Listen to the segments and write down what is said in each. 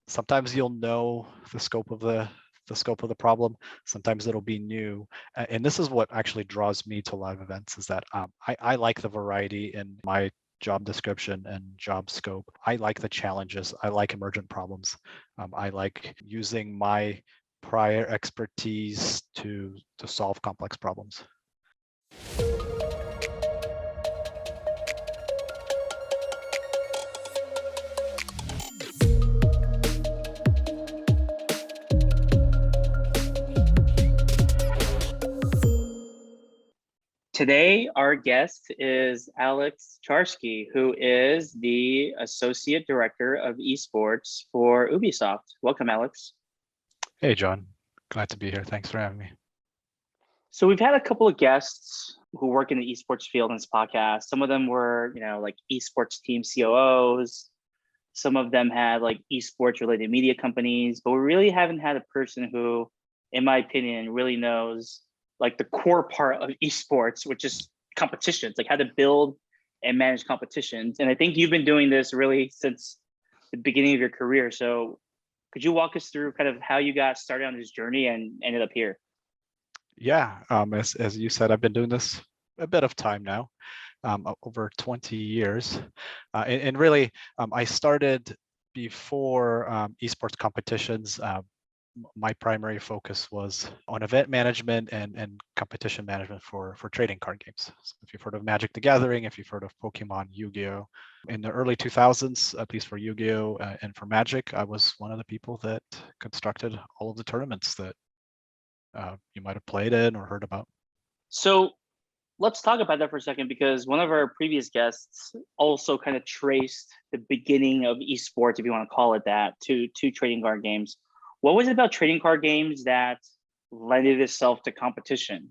Sometimes you'll know the scope of the problem. Sometimes it'll be new. And this is what actually draws me to live events is that I like the variety in my job description and job scope. I like the challenges. I like emergent problems. I like using my prior expertise to solve complex problems. Today, our guest is Alex Charsky, who is the Associate Director of Esports for Ubisoft. Welcome, Alex. Hey, John. Glad to be here. Thanks for having me. So we've had a couple of guests who work in the esports field in this podcast. Some of them were, like esports team COOs. Some of them had like esports related media companies, but we really haven't had a person who, in my opinion, really knows like the core part of esports, which is competitions, like how to build and manage competitions. And I think you've been doing this really since the beginning of your career. So could you walk us through kind of how you got started on this journey and ended up here? Yeah, as you said, I've been doing this a bit of time now, over 20 years. And really, I started before esports competitions. My primary focus was on event management and competition management for trading card games. So if you've heard of Magic the Gathering, if you've heard of Pokemon, Yu-Gi-Oh! In the early 2000s, at least for Yu-Gi-Oh! And for Magic, I was one of the people that constructed all of the tournaments that you might have played in or heard about. So let's talk about that for a second, because one of our previous guests also kind of traced the beginning of esports, if you want to call it that, to trading card games. What was it about trading card games that lended itself to competition?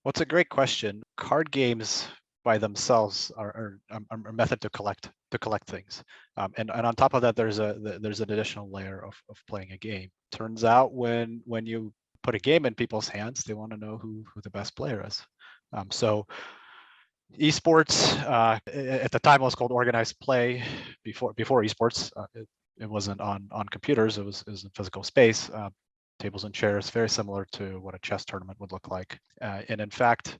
Well, it's a great question. Card games by themselves are a method to collect things, and on top of that, there's an additional layer of playing a game. Turns out when you put a game in people's hands, they want to know who the best player is. So esports at the time was called organized play. Before esports, it wasn't on computers. It was in physical space. Tables and chairs, very similar to what a chess tournament would look like. And in fact,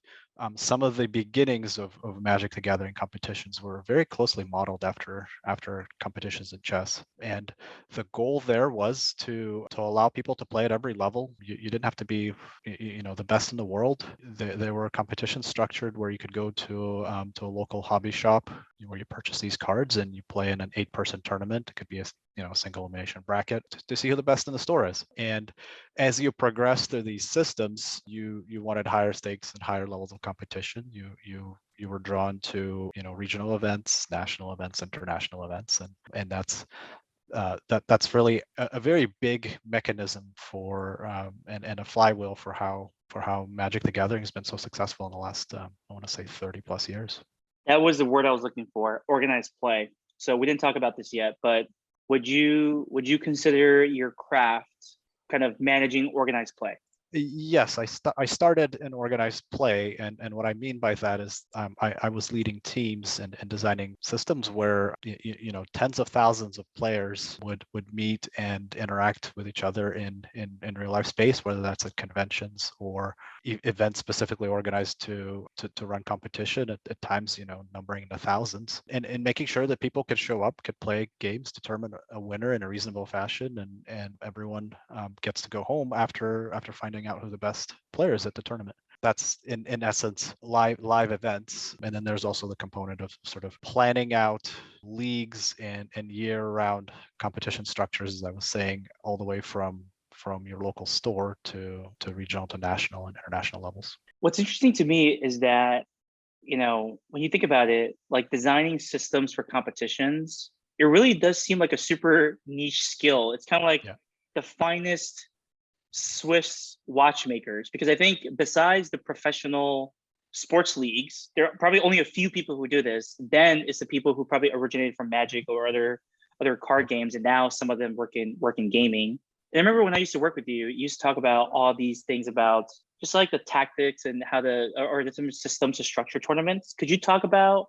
some of the beginnings of Magic the Gathering competitions were very closely modeled after competitions in chess. And the goal there was to allow people to play at every level. You didn't have to be, the best in the world. There were competitions structured where you could go to a local hobby shop where you purchase these cards and you play in an 8-person tournament. It could be a single elimination bracket to see who the best in the store is. And as you progress through these systems, you wanted higher stakes and higher levels of competition. You were drawn to regional events, national events, international events, and that's really a very big mechanism for and a flywheel for how Magic the Gathering has been so successful in the last I want to say 30 plus years. That was the word I was looking for, organized play. So we didn't talk about this yet, but would you consider your craft kind of managing organized play? Yes, I started in organized play, and what I mean by that is I was leading teams and designing systems where tens of thousands of players would meet and interact with each other in real life space, whether that's at conventions or events specifically organized to run competition at times numbering in the thousands, and making sure that people could show up, could play games, determine a winner in a reasonable fashion, and everyone gets to go home after finding out who the best player is at the tournament. That's in essence live events. And then there's also the component of sort of planning out leagues and year-round competition structures, as I was saying, all the way from your local store to regional to national and international levels. What's interesting to me is that, when you think about it, like designing systems for competitions, it really does seem like a super niche skill. It's kind of like the finest Swiss watchmakers, because I think besides the professional sports leagues, there are probably only a few people who do this. Then it's the people who probably originated from Magic or other card games, and now some of them work in gaming. And I remember when I used to work with you, you used to talk about all these things about just like the tactics and how or the systems to structure tournaments. Could you talk about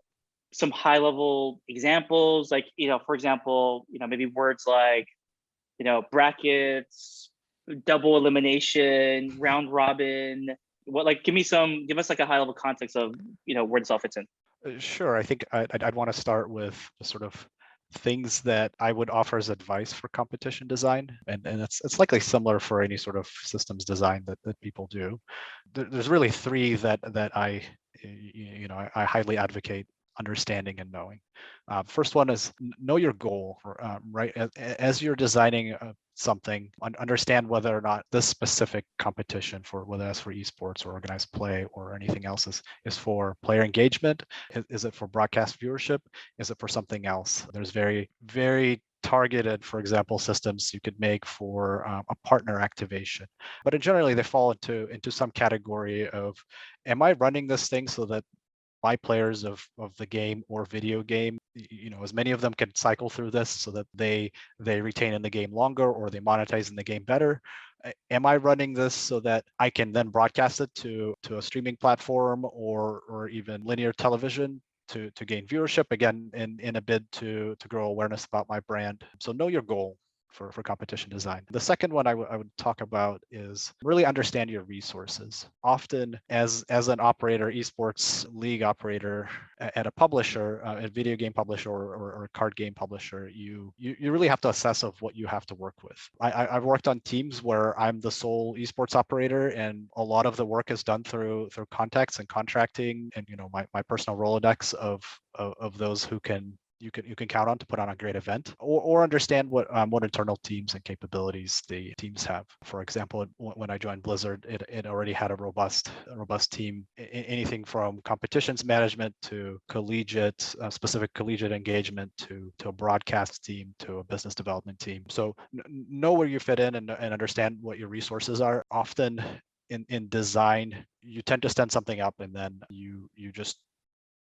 some high level examples, like for example, maybe words like brackets, double elimination, round robin? Give us like a high level context of where this all fits in. Sure. I think I'd want to start with the sort of things that I would offer as advice for competition design, and it's likely similar for any sort of systems design that people do. There's really three that I I highly advocate understanding and knowing. First one is know your goal, right? As you're designing something, understand whether or not this specific competition, for whether that's for esports or organized play or anything else, is for player engagement. Is it for broadcast viewership? Is it for something else? There's very, very targeted, for example, systems you could make for a partner activation. But generally, they fall into some category of, am I running this thing so that my players of the game or video game, as many of them can cycle through this so that they retain in the game longer or they monetize in the game better? Am I running this so that I can then broadcast it to a streaming platform or even linear television to gain viewership, again in a bid to grow awareness about my brand? So know your goal for competition design. The second one I would talk about is really understand your resources. Often as an operator, esports league operator at a publisher, a video game publisher or a card game publisher, you really have to assess of what you have to work with. I've worked on teams where I'm the sole esports operator and a lot of the work is done through contacts and contracting and my personal Rolodex of those who you can count on to put on a great event, or understand what internal teams and capabilities the teams have. For example, when I joined Blizzard, it already had a robust team, anything from competitions management to specific collegiate engagement to a broadcast team to a business development team. So know where you fit in and understand what your resources are. Often in design, you tend to stand something up and then you just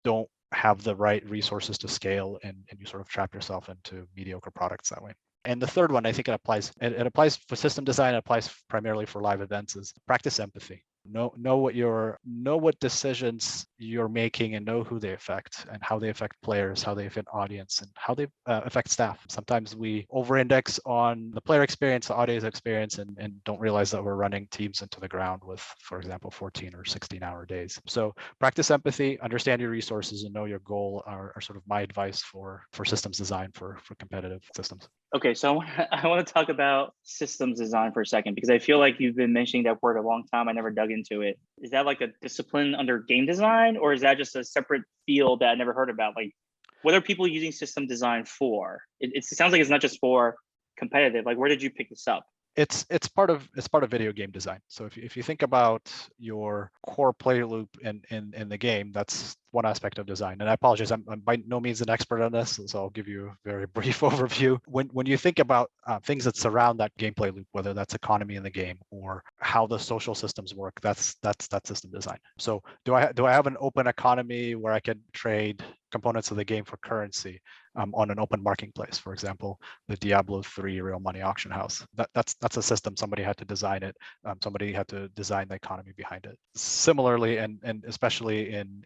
don't have the right resources to scale, and you sort of trap yourself into mediocre products that way. And the third one, I think it applies for system design, it applies primarily for live events, is practice empathy. Know what decisions you're making and know who they affect and how they affect players, how they affect audience, and how they affect staff. Sometimes we over-index on the player experience, the audience experience, and don't realize that we're running teams into the ground with, for example, 14 or 16-hour days. So practice empathy, understand your resources, and know your goal are sort of my advice for systems design for competitive systems. Okay, so I want to talk about systems design for a second, because I feel like you've been mentioning that word a long time. I never dug into it. Is that like a discipline under game design, or is that just a separate field that I never heard about? Like, what are people using system design for? It sounds like it's not just for competitive. Like, where did you pick this up? It's part of video game design. So if you think about your core play loop in the game, that's one aspect of design. And I apologize, I'm by no means an expert on this, so I'll give you a very brief overview. When you think about things that surround that gameplay loop, whether that's economy in the game or how the social systems work, that's system design. So do I have an open economy where I can trade components of the game for currency on an open marketplace? For example, the Diablo 3 real money auction house. That's a system. Somebody had to design it. Somebody had to design the economy behind it. Similarly, and especially in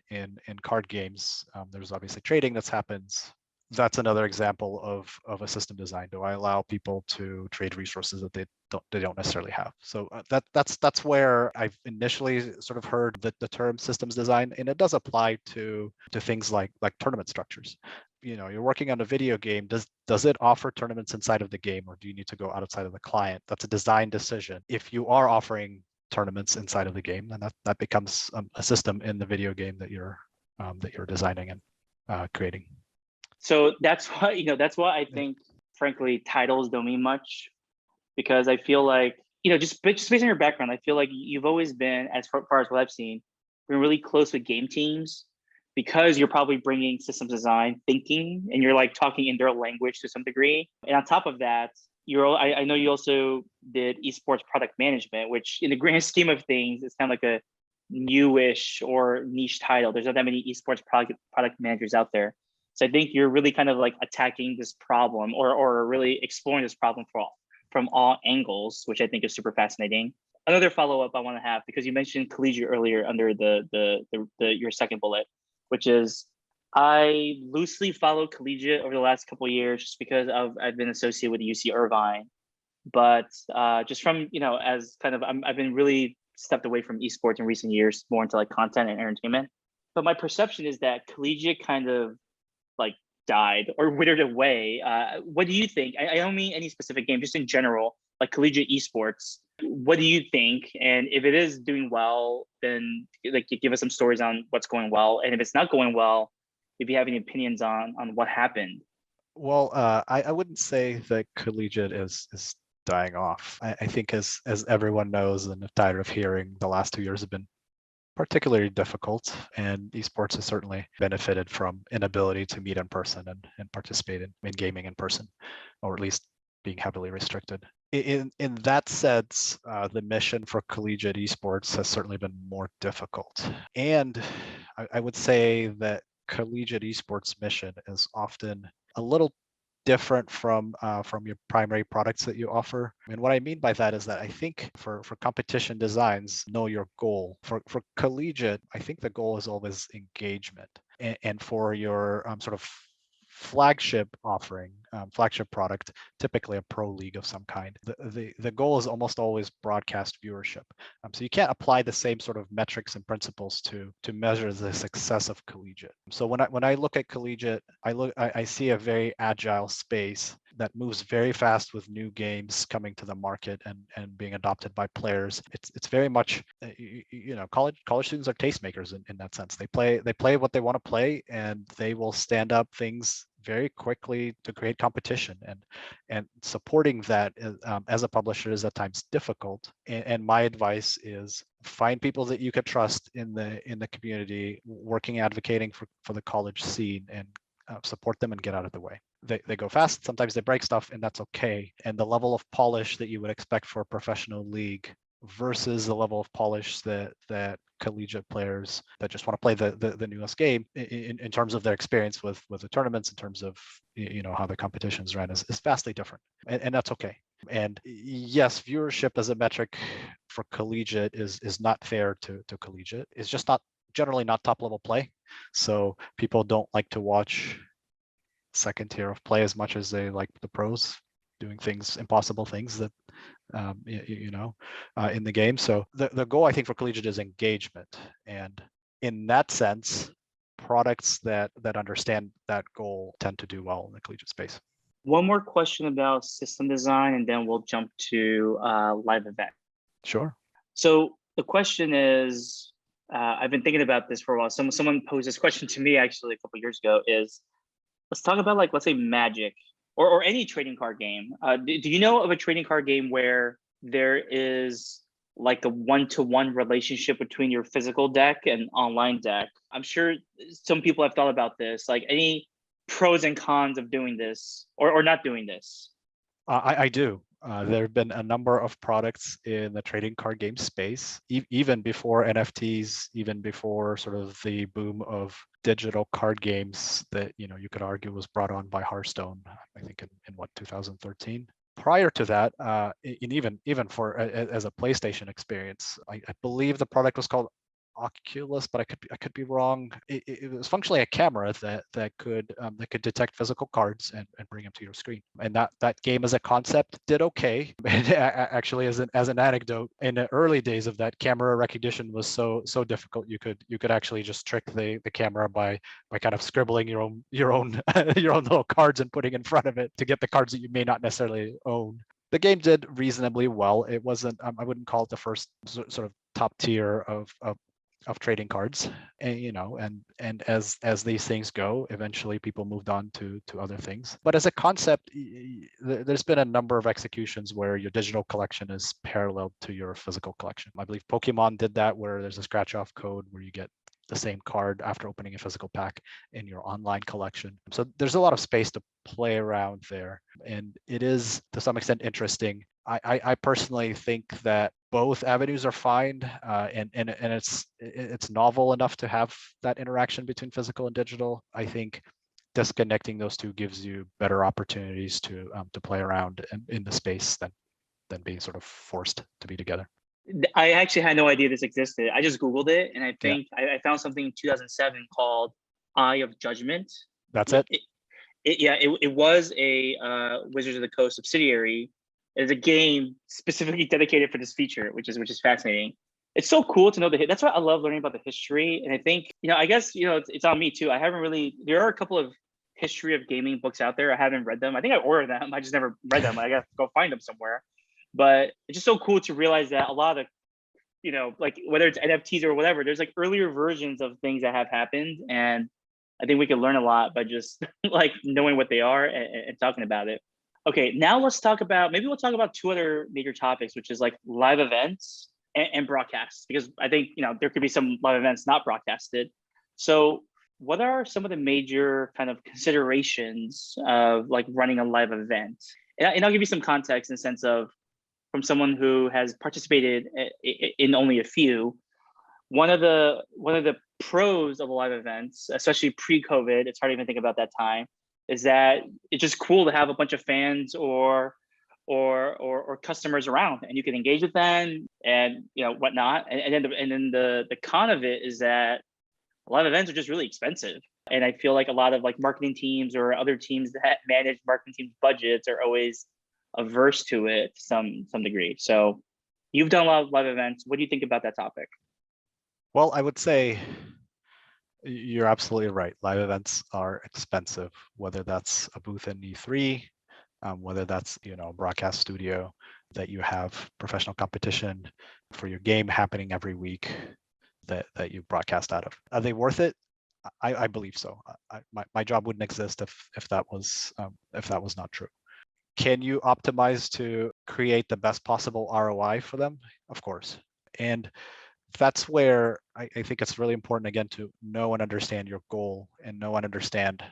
card games, there's obviously trading that happens. That's another example of a system design. Do I allow people to trade resources that they don't necessarily have? So that's where I've initially sort of heard the term systems design, and it does apply to things like tournament structures. You're working on a video game. Does it offer tournaments inside of the game, or do you need to go outside of the client? That's a design decision. If you are offering tournaments inside of the game, then that becomes a system in the video game that you're designing and creating. So that's why I think, frankly, titles don't mean much, because I feel like, just based on your background, I feel like you've always been, as far as what I've seen, been really close with game teams, because you're probably bringing systems design thinking and you're like talking in their language to some degree. And on top of that, I know you also did esports product management, which in the grand scheme of things is kind of like a newish or niche title. There's not that many esports product managers out there. So I think you're really kind of like attacking this problem or really exploring this problem from all angles, which I think is super fascinating. Another follow-up I want to have, because you mentioned collegiate earlier under your second bullet, which is, I loosely followed collegiate over the last couple of years just because I've been associated with UC Irvine. but just from, as kind of, I've been really stepped away from esports in recent years, more into like content and entertainment. But my perception is that collegiate kind of like died or withered away. What do you think? I don't mean any specific game, just in general, like collegiate esports. What do you think? And if it is doing well, then like you give us some stories on what's going well. And if it's not going well, if you have any opinions on what happened. Well, I wouldn't say that collegiate is dying off. I think as everyone knows and tired of hearing, the last 2 years have been particularly difficult, and esports has certainly benefited from inability to meet in person and participate in gaming in person, or at least being heavily restricted. In that sense, the mission for collegiate esports has certainly been more difficult. And I would say that collegiate esports mission is often a little different from your primary products that you offer. And what I mean by that is that I think for competition designs, know your goal. For collegiate, I think the goal is always engagement. And for your sort of flagship offering, flagship product, typically a pro league of some kind, the goal is almost always broadcast viewership. So you can't apply the same sort of metrics and principles to measure the success of collegiate. So when I look at collegiate, I see a very agile space that moves very fast with new games coming to the market and being adopted by players. It's very much college students are tastemakers in that sense. They play what they want to play, and they will stand up things very quickly to create competition, and supporting that as a publisher is at times difficult. And my advice is find people that you can trust in the community, working advocating for the college scene, and support them and get out of the way. They go fast, sometimes they break stuff, and that's okay. And the level of polish that you would expect for a professional league versus the level of polish that collegiate players that just want to play the newest game in terms of their experience with the tournaments, in terms of how the competitions ran, is vastly different, and that's okay. And yes, viewership as a metric for collegiate is not fair to collegiate. It's just not generally not top level play, so people don't like to watch second tier of play as much as they like the pros doing impossible things that in the game. So the goal, I think, for collegiate is engagement, and in that sense, products that understand that goal tend to do well in the collegiate space. One more question about system design, and then we'll jump to live event. Sure. So the question is, I've been thinking about this for a while. Someone posed this question to me actually a couple of years ago. Is let's talk about, like, let's say Magic or any trading card game. Do you know of a trading card game where there is like a one-to-one relationship between your physical deck and online deck? I'm sure some people have thought about this, like any pros and cons of doing this or not doing this. I do. There have been a number of products in the trading card game space, even before NFTs, even before sort of the boom of digital card games that you could argue was brought on by Hearthstone, I think in what, 2013. Prior to that, even for as a PlayStation experience, I believe the product was called Oculus, but I could be wrong. It was functionally a camera that could detect physical cards and bring them to your screen. And that game as a concept did okay. And actually, as an anecdote, in the early days of that, camera recognition was so difficult. You could actually just trick the camera by kind of scribbling your own your own little cards and putting in front of it to get the cards that you may not necessarily own. The game did reasonably well. It wasn't, I wouldn't call it the first sort of top tier of trading cards, and as these things go, eventually people moved on to other things. But as a concept, there's been a number of executions where your digital collection is parallel to your physical collection. I believe Pokemon did that, where there's a scratch off code where you get the same card after opening a physical pack in your online collection. So there's a lot of space to play around there, and it is to some extent interesting. I personally think that both avenues are fine, and it's novel enough to have that interaction between physical and digital. I think disconnecting those two gives you better opportunities to play around in the space than being sort of forced to be together. I actually had no idea this existed. I just Googled it, and I think I found something in 2007 called Eye of Judgment. That's it. It was a Wizards of the Coast subsidiary, There's a game specifically dedicated for this feature, which is fascinating. It's so cool to know that's why I love learning about the history. And I think, I guess, it's on me too. I haven't really, there are a couple of history of gaming books out there. I haven't read them. I think I ordered them. I just never read them. I got to go find them somewhere. But it's just so cool to realize that a lot of like whether it's NFTs or whatever, there's like earlier versions of things that have happened. And I think we can learn a lot by just like knowing what they are and talking about it. Okay, now let's talk about, maybe we'll talk about two other major topics, which is like live events and broadcasts, because I think, there could be some live events not broadcasted. So what are some of the major kind of considerations of like running a live event? And I'll give you some context in the sense of, from someone who has participated in only a few, one of the pros of live events, especially pre-COVID, it's hard to even think about that time, is that it's just cool to have a bunch of fans or customers around, and you can engage with them and whatnot. And then the con of it is that live events are just really expensive. And I feel like a lot of like marketing teams or other teams that manage marketing teams' budgets are always averse to it to some degree. So you've done a lot of live events. What do you think about that topic? Well, I would say you're absolutely right. Live events are expensive, whether that's a booth in E3, whether that's a broadcast studio that you have professional competition for your game happening every week that you broadcast out of. Are they worth it? I believe so. My job wouldn't exist if that was not true. Can you optimize to create the best possible ROI for them? Of course. And that's where I think it's really important, again, to know and understand your goal and know and understand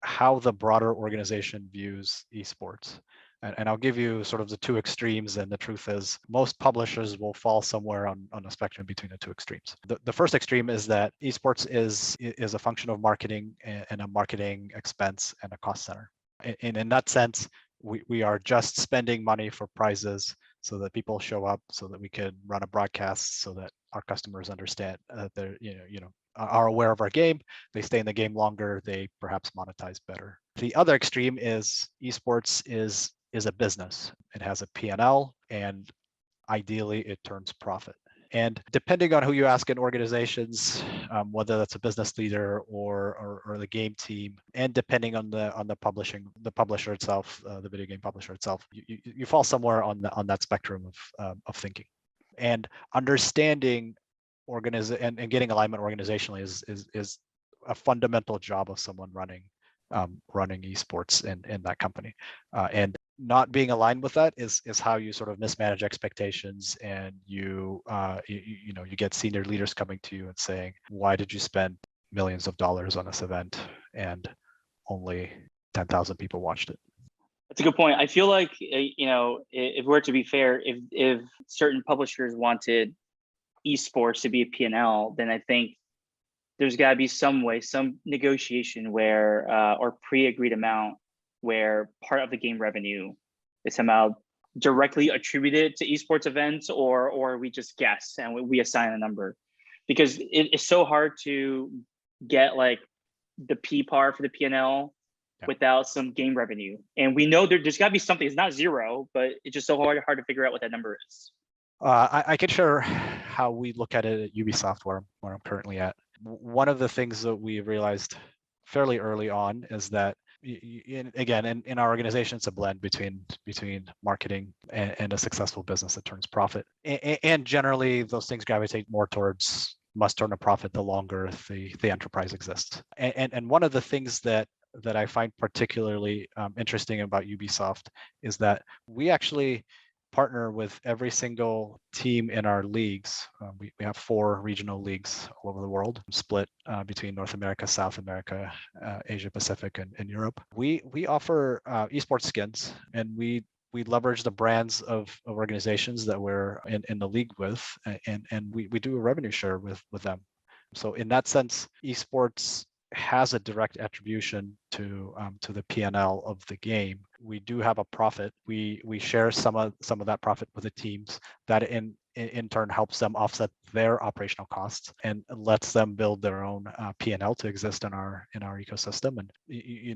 how the broader organization views esports. And I'll give you sort of the two extremes. And the truth is, most publishers will fall somewhere on a spectrum between the two extremes. The first extreme is that esports is a function of marketing and a marketing expense and a cost center. And in that sense, we are just spending money for prizes so that people show up, so that we can run a broadcast, so that our customers understand that they're are aware of our game, they stay in the game longer, they perhaps monetize better. The other extreme is esports is a business. It has a P&L, and ideally it turns profit. And depending on who you ask in organizations, whether that's a business leader or the game team, and depending on the publisher itself, the video game publisher itself, you fall somewhere on that spectrum of thinking. And understanding and getting alignment organizationally is a fundamental job of someone running esports in that company. And not being aligned with that is how you sort of mismanage expectations, and you get senior leaders coming to you and saying, why did you spend millions of dollars on this event and only 10,000 people watched it? That's a good point. I feel like if we're to be fair, if certain publishers wanted esports to be a P&L, then I think there's got to be some negotiation where or pre-agreed amount where part of the game revenue is somehow directly attributed to esports events, or we just guess and we assign a number, because it's so hard to get like the P-par for the P&L without some game revenue. And we know there's got to be something. It's not zero, but it's just so hard to figure out what that number is. I can share how we look at it at Ubisoft, where I'm currently at. One of the things that we realized fairly early on is that, again, in our organization, it's a blend between marketing and a successful business that turns profit. And generally, those things gravitate more towards must turn a profit the longer the enterprise exists. And one of the things that I find particularly interesting about Ubisoft is that we actually partner with every single team in our leagues. We have 4 regional leagues all over the world, split between North America, South America, Asia Pacific, and Europe. We offer esports skins, and we leverage the brands of organizations that we're in the league with, and we do a revenue share with them. So in that sense, esports has a direct attribution to the P&L of the game. We do have a profit. We share some of that profit with the teams that in in turn helps them offset their operational costs and lets them build their own P&L to exist in our ecosystem. And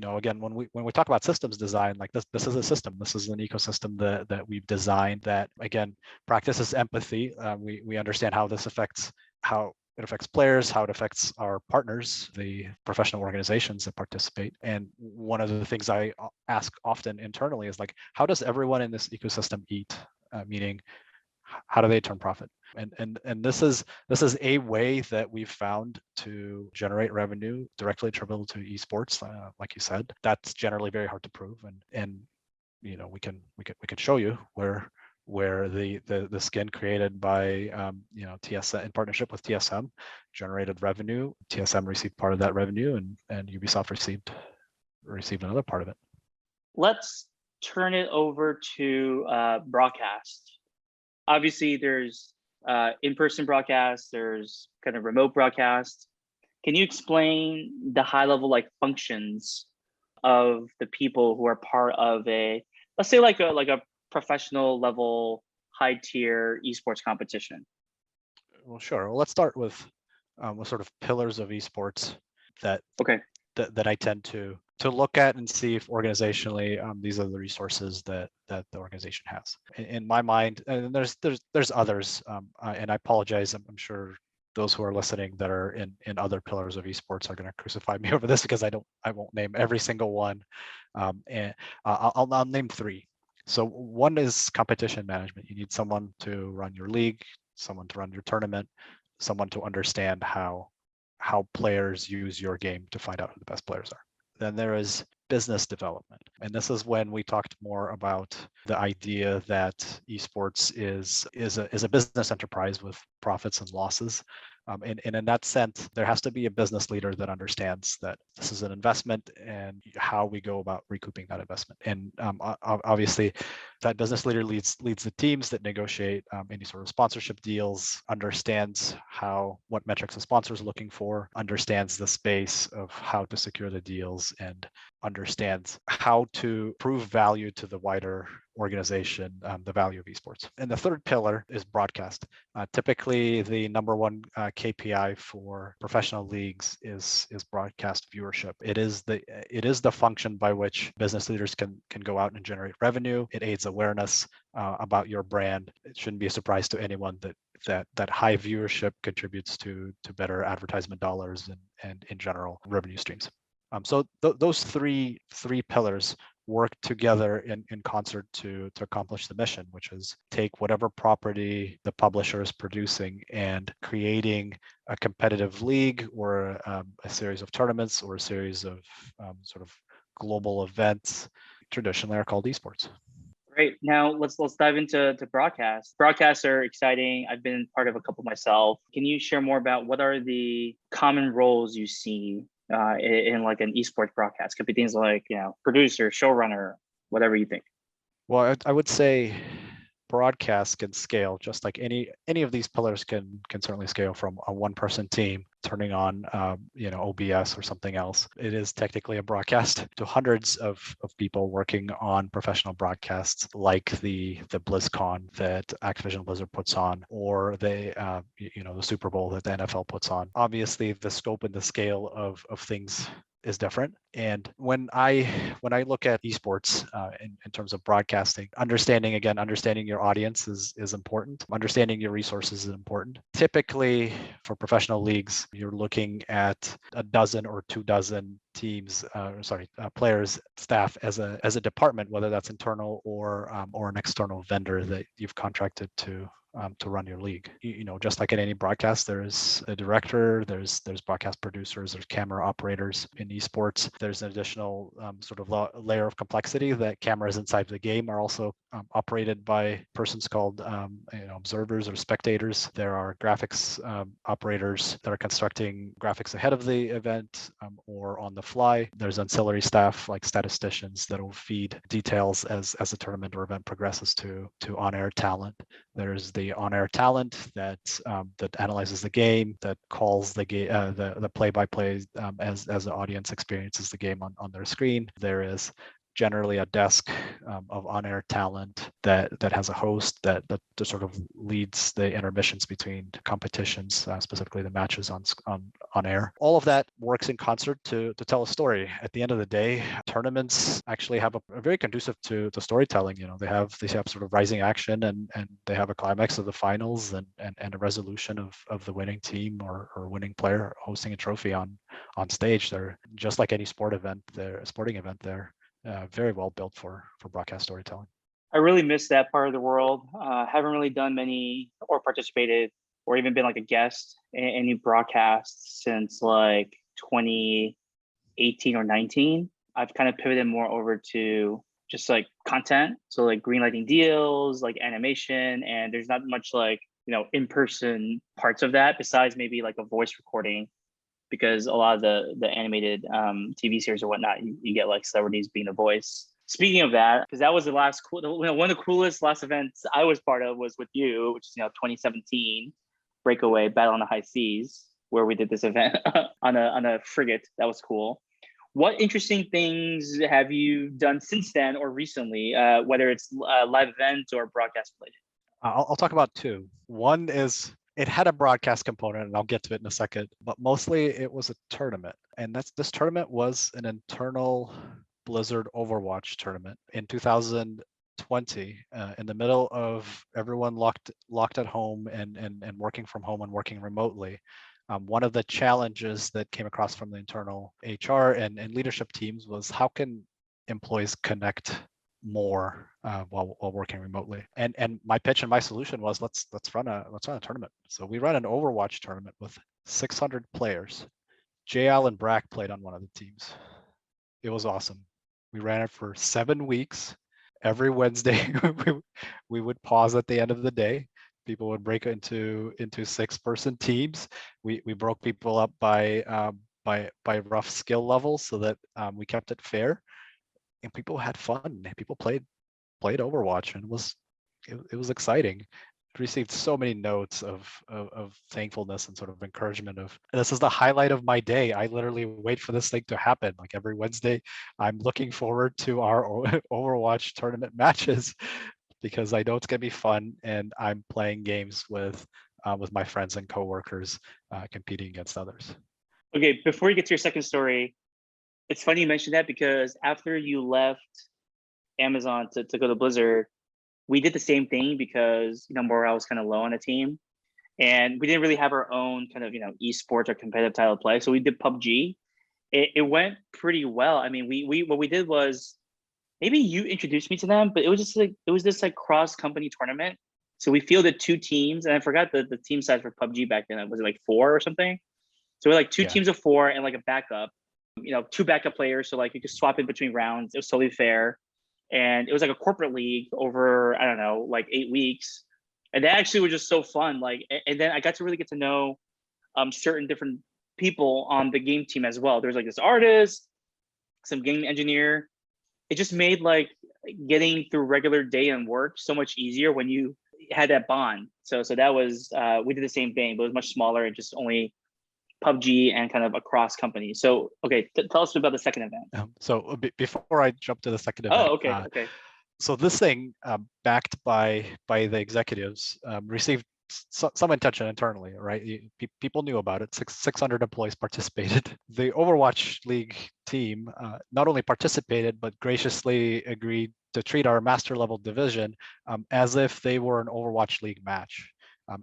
again, when we talk about systems design, like this is a system. This is an ecosystem that we've designed that, again, practices empathy. We understand how this affects how it affects players, how it affects our partners, the professional organizations that participate. And one of the things I ask often internally is like, how does everyone in this ecosystem eat? Meaning, how do they turn profit? And this is a way that we've found to generate revenue directly attributable to esports. Like you said, that's generally very hard to prove, and we can show you where the skin created by TSM in partnership with TSM generated revenue. TSM received part of that revenue, and Ubisoft received another part of it. Let's turn it over to broadcast. Obviously, there's in-person broadcast, there's kind of remote broadcast. Can you explain the high-level functions of the people who are part of let's say like a professional level, high tier esports competition? Well, sure. Well, let's start with sort of pillars of esports that I tend to look at and see if organizationally these are the resources that the organization has. In my mind, and there's others, and I apologize. I'm sure those who are listening that are in other pillars of esports are going to crucify me over this because I won't name every single one, and I'll name three. So one is competition management. You need someone to run your league, someone to run your tournament, someone to understand how players use your game to find out who the best players are. Then there is business development. And this is when we talked more about the idea that esports is a business enterprise with profits and losses. And in that sense, there has to be a business leader that understands that this is an investment and how we go about recouping that investment. And obviously, that business leader leads the teams that negotiate any sort of sponsorship deals, understands what metrics the sponsor is looking for, understands the space of how to secure the deals, and understands how to prove value to the wider organization, the value of esports. And the third pillar is broadcast. Typically, the number one KPI for professional leagues is broadcast viewership. It is the function by which business leaders can go out and generate revenue. It aids awareness about your brand. It shouldn't be a surprise to anyone that high viewership contributes to better advertisement dollars and in general revenue streams. So those three pillars work together in concert to accomplish the mission, which is take whatever property the publisher is producing and creating a competitive league or a series of tournaments or a series of sort of global events. Traditionally are called esports. Great. Now let's dive into broadcast. Broadcasts are exciting. I've been part of a couple myself. Can you share more about what are the common roles you see in like an esports broadcast? Could be things like producer, showrunner, whatever you think. Well, I would say broadcast can scale just like any of these pillars can certainly scale from a one-person team turning on OBS or something else. It is technically a broadcast to hundreds of people working on professional broadcasts like the BlizzCon that Activision Blizzard puts on, or the Super Bowl that the NFL puts on. Obviously, the scope and the scale of things is different. And when I look at esports in terms of broadcasting, understanding your audience is important. Understanding your resources is important. Typically, for professional leagues, you're looking at a dozen or 24 teams, players, staff as a department, whether that's internal or an external vendor that you've contracted to run your league. Just like in any broadcast, there's a director, there's broadcast producers, there's camera operators. In esports, there's an additional sort of layer of complexity that cameras inside the game are also operated by persons called observers or spectators. There are graphics operators that are constructing graphics ahead of the event or on the fly. There's ancillary staff like statisticians that will feed details as the tournament or event progresses to on-air talent. There's the on-air talent that analyzes the game, that calls the game, the play-by-play as the audience experiences the game on their screen. There is generally a desk of on-air talent that has a host that sort of leads the intermissions between competitions, specifically the matches on air. All of that works in concert to tell a story. At the end of the day, tournaments actually have a very conducive to storytelling. They have sort of rising action, and they have a climax of the finals and a resolution of the winning team or winning player hosting a trophy on stage. They're just like any sporting event. They're very well built for broadcast storytelling. I really miss that part of the world. Haven't really done many or participated or even been like a guest in any broadcasts since like 2018 or 19. I've kind of pivoted more over to just like content. So like greenlighting deals, like animation, and there's not much like, in-person parts of that besides maybe like a voice recording, because a lot of the animated TV series or whatnot, you get like celebrities being the voice. Speaking of that, because that was the last one of the coolest last events I was part of was with you, which is 2017 Breakaway Battle on the High Seas, where we did this event on a frigate. That was cool. What interesting things have you done since then or recently, whether it's live events or broadcast related? I'll talk about two. One is it had a broadcast component, and I'll get to it in a second, but mostly it was a tournament. And this tournament was an internal Blizzard Overwatch tournament in 2020, in the middle of everyone locked at home and working from home and working remotely. One of the challenges that came across from the internal HR and leadership teams was how can employees connect more while working remotely. And my pitch and my solution was let's run a tournament. So we ran an Overwatch tournament with 600 players. JL and Brack played on one of the teams. It was awesome. We ran it for 7 weeks. Every Wednesday we would pause at the end of the day. People would break into 6-person teams. We broke people up by rough skill levels so that we kept it fair, and people had fun. People played Overwatch, and it was exciting. Received so many notes of thankfulness and sort of encouragement of, this is the highlight of my day. I literally wait for this thing to happen. Like every Wednesday, I'm looking forward to our Overwatch tournament matches because I know it's gonna be fun, and I'm playing games with my friends and coworkers, competing against others. Okay, before you get to your second story, it's funny you mentioned that because after you left Amazon to go to Blizzard, we did the same thing because morale was kind of low on the team, and we didn't really have our own kind of esports or competitive title play. So we did PUBG. It went pretty well. I mean, we what we did was, maybe you introduced me to them, but it was this cross company tournament. So we fielded 2 teams, and I forgot the team size for PUBG back then. Was it like 4 or something? So we're like 2 teams of 4 and like a backup. 2 backup players, so like you could swap in between rounds. It was totally fair. And it was like a corporate league over, I don't know, like 8 weeks. And that actually was just so fun. Like, and then I got to really get to know certain different people on the game team as well. There's like this artist, some game engineer. It just made like getting through regular day and work so much easier when you had that bond. So that was, we did the same thing, but it was much smaller and just only PUBG and kind of across companies. So, okay, tell us about the second event. So before I jump to the second event. Oh, okay, okay. So this thing, backed by the executives, received some attention internally, right? People knew about it. 600 employees participated. The Overwatch League team not only participated, but graciously agreed to treat our master level division as if they were an Overwatch League match.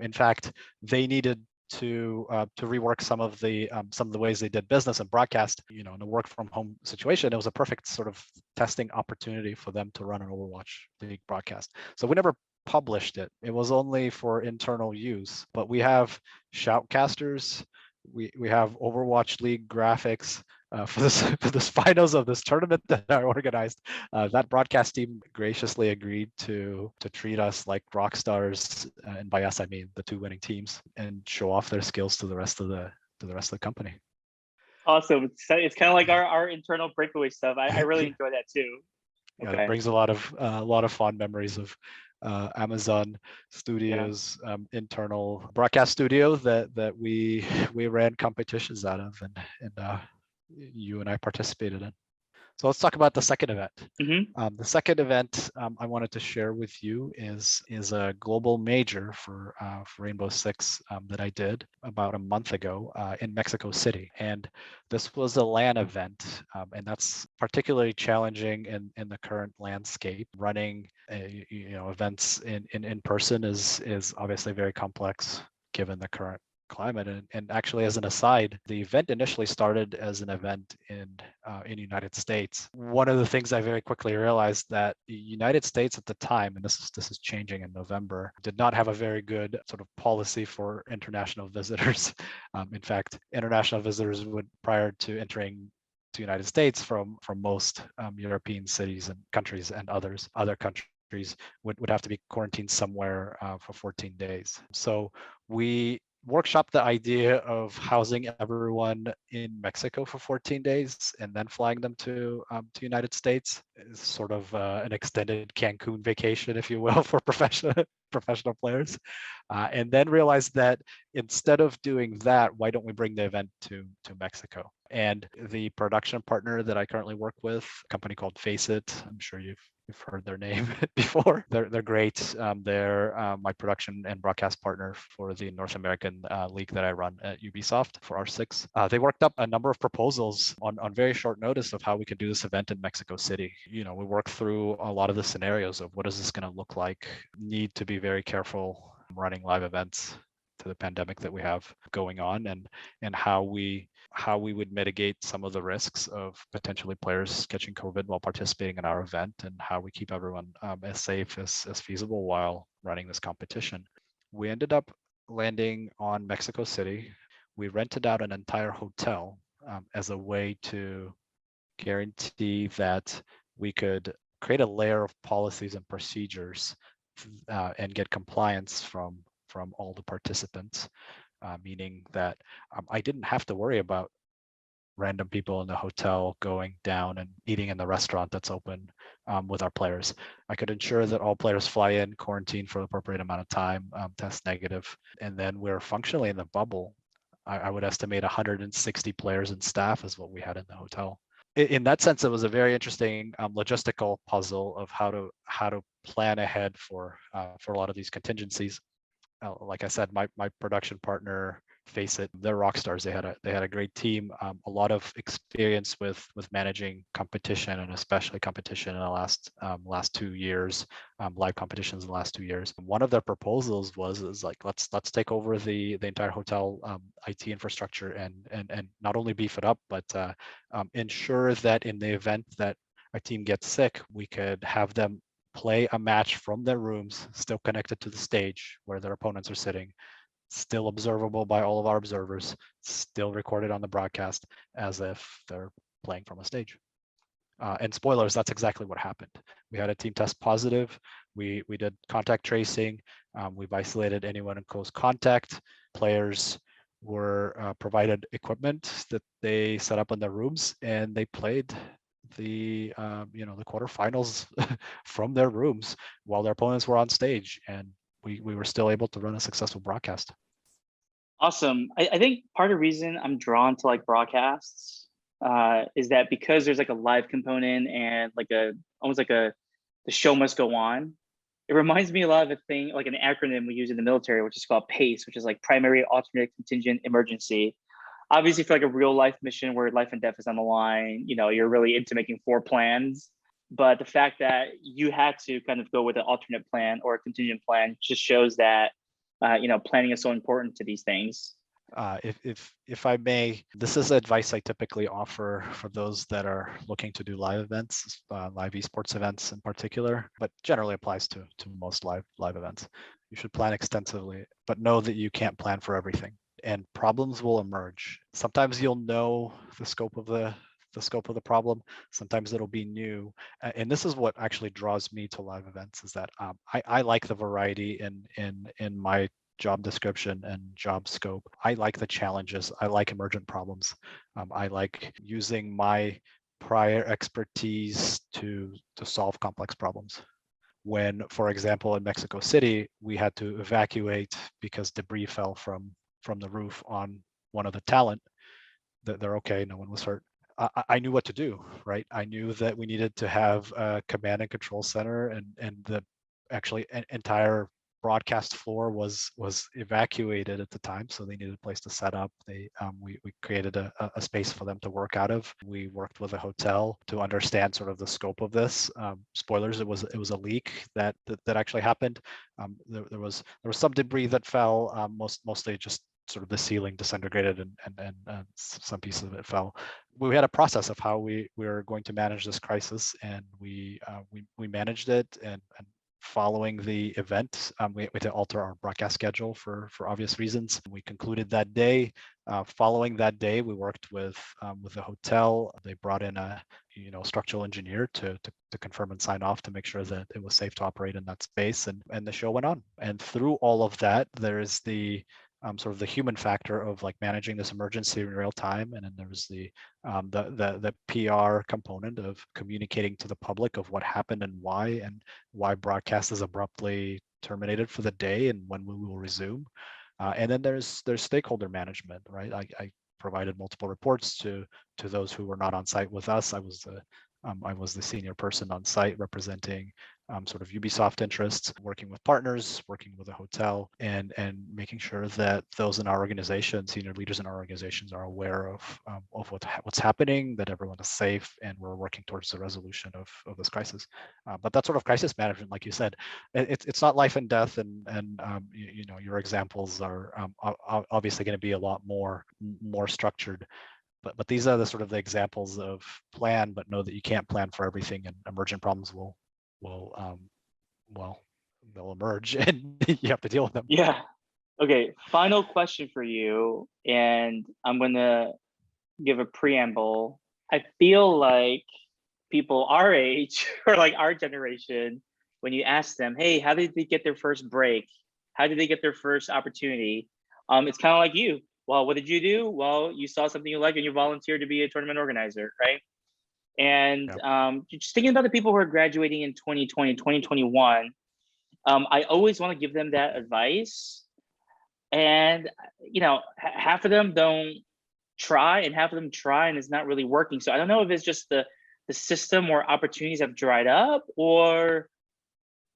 In fact, they needed to rework some of the ways they did business and broadcast. In a work from home situation, it was a perfect sort of testing opportunity for them to run an Overwatch League broadcast. So we never published it. It was only for internal use. But we have shoutcasters. We have Overwatch League graphics for this finals of this tournament that I organized. That broadcast team graciously agreed to treat us like rock stars, and by us I mean the 2 winning teams, and show off their skills to the rest of the company. Awesome. It's kind of like our internal breakaway stuff. I really enjoy that too. Yeah, it brings a lot of fond memories of Amazon Studios, internal broadcast studio that we ran competitions out of, and you and I participated in. So let's talk about the second event. Mm-hmm. The second event I wanted to share with you is a global major for Rainbow Six that I did about a month ago in Mexico City, and this was a LAN event, and that's particularly challenging in the current landscape. Running events in person is obviously very complex given the current climate. And actually, as an aside, the event initially started as an event in United States. One of the things I very quickly realized that the United States at the time, and this is changing in November, did not have a very good sort of policy for international visitors. In fact, international visitors would, prior to entering the United States from most European cities and countries and other countries would have to be quarantined somewhere for 14 days. So we workshop the idea of housing everyone in Mexico for 14 days and then flying them to United States. Is sort of an extended Cancun vacation, if you will, for professional players. And then realized that instead of doing that, why don't we bring the event to Mexico? And the production partner that I currently work with, a company called Face It, I'm sure you've heard their name before. They're great. They're my production and broadcast partner for the North American league that I run at Ubisoft for R6. They worked up a number of proposals on very short notice of how we could do this event in Mexico City. We worked through a lot of the scenarios of what is this going to look like. Need to be very careful running live events to the pandemic that we have going on, and how we would mitigate some of the risks of potentially players catching COVID while participating in our event, and how we keep everyone as safe as feasible while running this competition. We ended up landing on Mexico City. We rented out an entire hotel as a way to guarantee that we could create a layer of policies and procedures and get compliance from all the participants, meaning that I didn't have to worry about random people in the hotel going down and eating in the restaurant that's open with our players. I could ensure that all players fly in, quarantine for the appropriate amount of time, test negative, and then we're functionally in the bubble. I would estimate 160 players and staff is what we had in the hotel. In that sense, it was a very interesting logistical puzzle of how to plan ahead for a lot of these contingencies. Like I said, my production partner, Face It, they're rock stars. They had a great team, a lot of experience with managing competition, and especially competition in the last 2 years, live competitions in the last 2 years. One of their proposals is like, let's take over the entire hotel IT infrastructure and not only beef it up, but ensure that in the event that a team gets sick, we could have them play a match from their rooms, still connected to the stage where their opponents are sitting, still observable by all of our observers, still recorded on the broadcast as if they're playing from a stage. And spoilers, that's exactly what happened. We had a team test positive. We did contact tracing. We've isolated anyone in close contact. Players were provided equipment that they set up in their rooms, and they played the quarterfinals from their rooms while their opponents were on stage, and we were still able to run a successful broadcast. Awesome. I think part of the reason I'm drawn to like broadcasts is that because there's like a live component and like the show must go on. It reminds me a lot of a thing, like an acronym we use in the military, which is called PACE, which is like primary, alternate, contingent, emergency. Obviously, for like a real life mission where life and death is on the line, you're really into making 4 plans. But the fact that you had to kind of go with an alternate plan or a contingent plan just shows that planning is so important to these things. If I may, this is advice I typically offer for those that are looking to do live events, live esports events in particular, but generally applies to most live events. You should plan extensively, but know that you can't plan for everything, and problems will emerge. Sometimes you'll know the scope of the problem. Sometimes it'll be new, and this is what actually draws me to live events, is that I like the variety in my job description and job scope. I like the challenges. I like emergent problems. I like using my prior expertise to solve complex problems. When, for example, in Mexico City, we had to evacuate because debris fell from the roof on one of the talent. They're okay, no one was hurt. I knew what to do, right? I knew that we needed to have a command and control center, and the actually entire broadcast floor was evacuated at the time, so they needed a place to set up. We created a space for them to work out of. We worked with a hotel to understand sort of the scope of this. Spoilers, it was a leak that actually happened. There was some debris that fell, mostly just sort of the ceiling disintegrated, and some pieces of it fell. We had a process of how we were going to manage this crisis, and we managed it. And following the event, we had to alter our broadcast schedule for obvious reasons. We concluded that day. Following that day, we worked with the hotel. They brought in a structural engineer to confirm and sign off to make sure that it was safe to operate in that space, and the show went on. And through all of that, there is the sort of the human factor of like managing this emergency in real time, and then there was the PR component of communicating to the public of what happened and why broadcast is abruptly terminated for the day and when we will resume. And then there's stakeholder management, right? I provided multiple reports to those who were not on site with us. I was the senior person on site representing sort of Ubisoft interests, working with partners, working with a hotel, and making sure that those in our organization, senior leaders in our organizations, are aware of what's happening, that everyone is safe, and we're working towards the resolution of this crisis. But that sort of crisis management, like you said, it's not life and death, and your examples are obviously going to be a lot more structured. But these are the sort of the examples of plan, but know that you can't plan for everything, and emergent problems will they'll emerge, and you have to deal with them. Yeah. Okay. Final question for you, and I'm gonna give a preamble. I feel like people our age or like our generation, when you ask them, "Hey, how did they get their first break? How did they get their first opportunity?" It's kind of like you. Well, what did you do? Well, you saw something you liked and you volunteered to be a tournament organizer, right? And just thinking about the people who are graduating in 2020, 2021, I always want to give them that advice. And, half of them don't try and half of them try and it's not really working. So I don't know if it's just the system or opportunities have dried up, or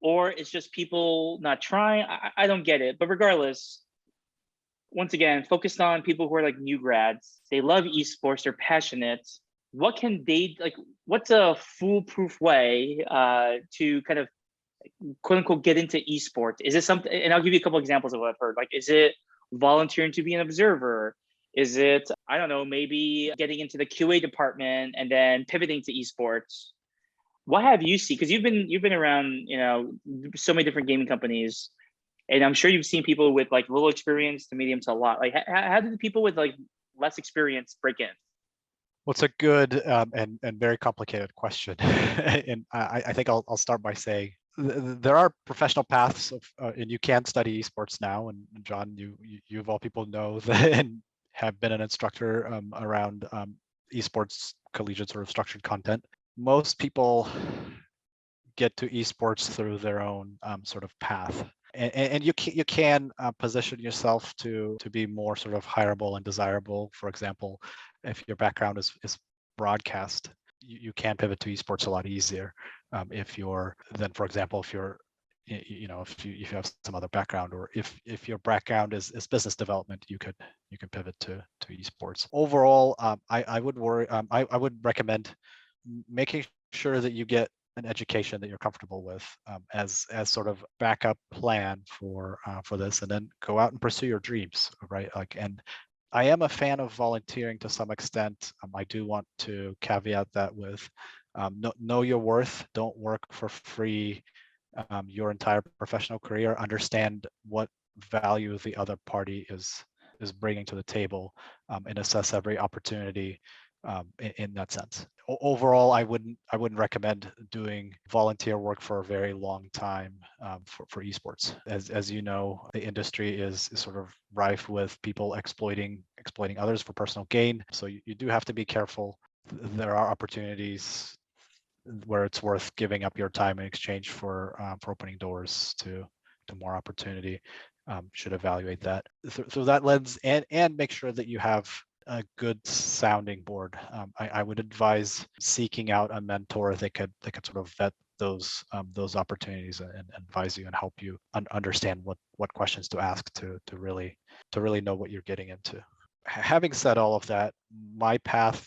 it's just people not trying. I don't get it. But regardless, once again, focused on people who are like new grads. They love esports, they're passionate. What can they like? What's a foolproof way to kind of quote unquote get into esports? Is it something? And I'll give you a couple examples of what I've heard. Like, is it volunteering to be an observer? Is it, I don't know, maybe getting into the QA department and then pivoting to esports? What have you seen? Because you've been around, so many different gaming companies, and I'm sure you've seen people with like little experience to medium to a lot. Like, how did the people with like less experience break in? Well, it's a good and very complicated question, and I think I'll start by saying there are professional paths and you can study esports now. And John, you of all people know that and have been an instructor around esports collegiate sort of structured content. Most people get to esports through their own sort of path. And you can position yourself to be more sort of hireable and desirable. For example, if your background is broadcast, you can pivot to esports a lot easier. If you're then, for example, if you're if you have some other background, or if your background is business development, you can pivot to esports. Overall, I would recommend making sure that you get an education that you're comfortable with as sort of backup plan for this, and then go out and pursue your dreams, right? Like, and I am a fan of volunteering to some extent. I do want to caveat that with know your worth. Don't work for free your entire professional career. Understand what value the other party is bringing to the table, and assess every opportunity in that sense. Overall, I wouldn't recommend doing volunteer work for a very long time for esports. As you know, the industry is sort of rife with people exploiting others for personal gain. So you do have to be careful. There are opportunities where it's worth giving up your time in exchange for opening doors to more opportunity. Should evaluate that through that lens, and make sure that you have a good sounding board. I would advise seeking out a mentor that could sort of vet those opportunities and advise you and help you understand what questions to ask to really know what you're getting into. Having said all of that, my path,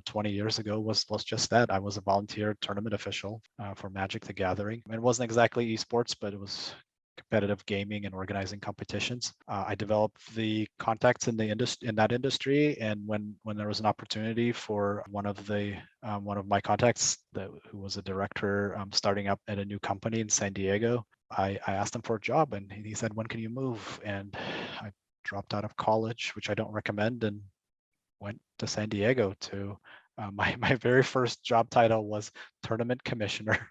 20 years ago was just that. I was a volunteer tournament official for Magic: The Gathering. It wasn't exactly esports, but it was competitive gaming and organizing competitions. I developed the contacts in that industry, and when there was an opportunity for one of my contacts who was a director starting up at a new company in San Diego, I asked him for a job, and he said, "When can you move?" And I dropped out of college, which I don't recommend, and went to San Diego to my very first job title was tournament commissioner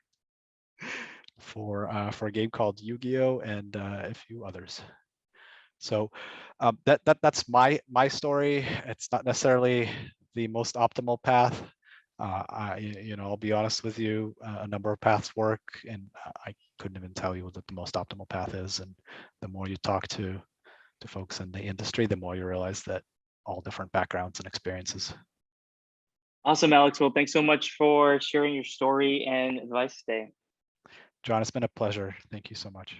for a game called Yu-Gi-Oh! And a few others. So that's my story. It's not necessarily the most optimal path. I'll be honest with you, a number of paths work, and I couldn't even tell you what the most optimal path is. And the more you talk to folks in the industry, the more you realize that all different backgrounds and experiences. Awesome, Alex. Well, thanks so much for sharing your story and advice today. John, it's been a pleasure. Thank you so much.